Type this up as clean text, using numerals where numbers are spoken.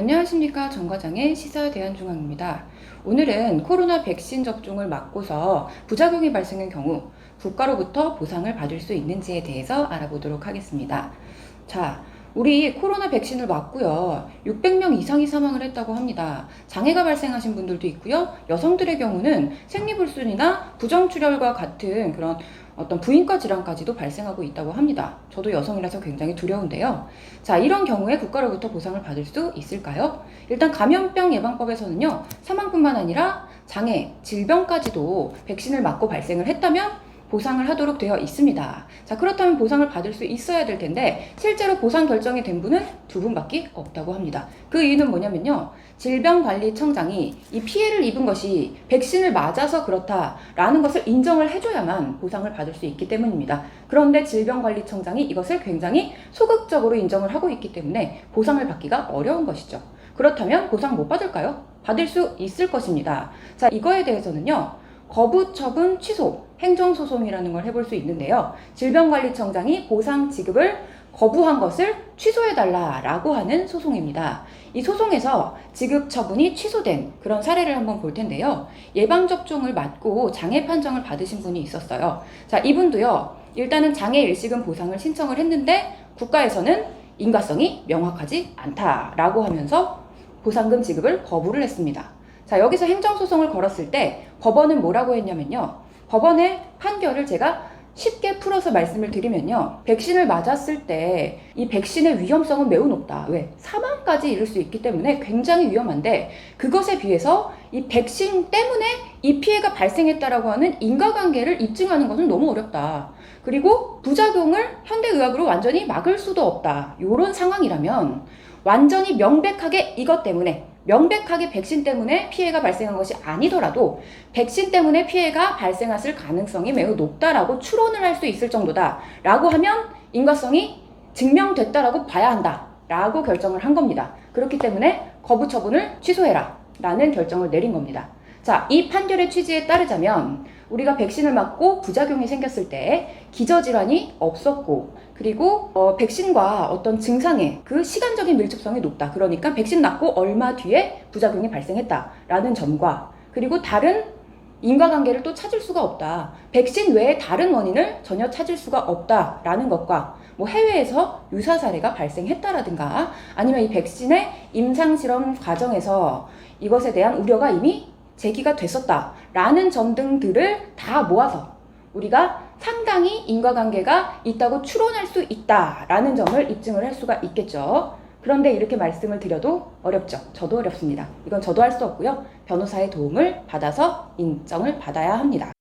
안녕하십니까. 정과장의 시사대한중앙입니다. 오늘은 코로나 백신 접종을 맞고서 부작용이 발생한 경우 국가로부터 보상을 받을 수 있는지에 대해서 알아보도록 하겠습니다. 자, 우리 코로나 백신을 맞고요. 600명 이상이 사망을 했다고 합니다. 장애가 발생하신 분들도 있고요. 여성들의 경우는 생리불순이나 부정출혈과 같은 그런 어떤 부인과 질환까지도 발생하고 있다고 합니다. 저도 여성이라서 굉장히 두려운데요. 자, 이런 경우에 국가로부터 보상을 받을 수 있을까요? 일단 감염병 예방법에서는요, 사망뿐만 아니라 장애, 질병까지도 백신을 맞고 발생을 했다면 보상을 하도록 되어 있습니다. 자, 그렇다면 보상을 받을 수 있어야 될 텐데 실제로 보상 결정이 된 분은 2분밖에 없다고 합니다. 그 이유는 뭐냐면요, 질병관리청장이 이 피해를 입은 것이 백신을 맞아서 그렇다라는 것을 인정을 해줘야만 보상을 받을 수 있기 때문입니다. 그런데 질병관리청장이 이것을 굉장히 소극적으로 인정을 하고 있기 때문에 보상을 받기가 어려운 것이죠. 그렇다면 보상 못 받을까요? 받을 수 있을 것입니다. 자, 이거에 대해서는요, 거부 처분 취소 행정소송이라는 걸 해볼 수 있는데요. 질병관리청장이 보상 지급을 거부한 것을 취소해달라라고 하는 소송입니다. 이 소송에서 지급 처분이 취소된 그런 사례를 한번 볼 텐데요. 예방접종을 맞고 장애 판정을 받으신 분이 있었어요. 자, 이분도요, 일단은 장애 일시금 보상을 신청을 했는데 국가에서는 인과성이 명확하지 않다라고 하면서 보상금 지급을 거부를 했습니다. 자, 여기서 행정소송을 걸었을 때 법원은 뭐라고 했냐면요, 법원의 판결을 제가 쉽게 풀어서 말씀을 드리면요, 백신을 맞았을 때 이 백신의 위험성은 매우 높다. 왜? 사망까지 이를 수 있기 때문에 굉장히 위험한데 그것에 비해서 이 백신 때문에 이 피해가 발생했다라고 하는 인과관계를 입증하는 것은 너무 어렵다. 그리고 부작용을 현대의학으로 완전히 막을 수도 없다. 이런 상황이라면 완전히 명백하게 이것 때문에, 명백하게 백신 때문에 피해가 발생한 것이 아니더라도 백신 때문에 피해가 발생했을 가능성이 매우 높다라고 추론을 할 수 있을 정도다 라고 하면 인과성이 증명됐다라고 봐야 한다 라고 결정을 한 겁니다. 그렇기 때문에 거부 처분을 취소해라 라는 결정을 내린 겁니다. 자, 이 판결의 취지에 따르자면 우리가 백신을 맞고 부작용이 생겼을 때 기저질환이 없었고, 그리고 백신과 어떤 증상의 그 시간적인 밀접성이 높다. 그러니까 백신 맞고 얼마 뒤에 부작용이 발생했다라는 점과, 그리고 다른 인과관계를 또 찾을 수가 없다. 백신 외에 다른 원인을 전혀 찾을 수가 없다라는 것과, 뭐 해외에서 유사 사례가 발생했다라든가, 아니면 이 백신의 임상실험 과정에서 이것에 대한 우려가 이미 제기가 됐었다라는 점 등들을 다 모아서 우리가 상당히 인과관계가 있다고 추론할 수 있다라는 점을 입증을 할 수가 있겠죠. 그런데 이렇게 말씀을 드려도 어렵죠. 저도 어렵습니다. 이건 저도 할 수 없고요. 변호사의 도움을 받아서 인정을 받아야 합니다.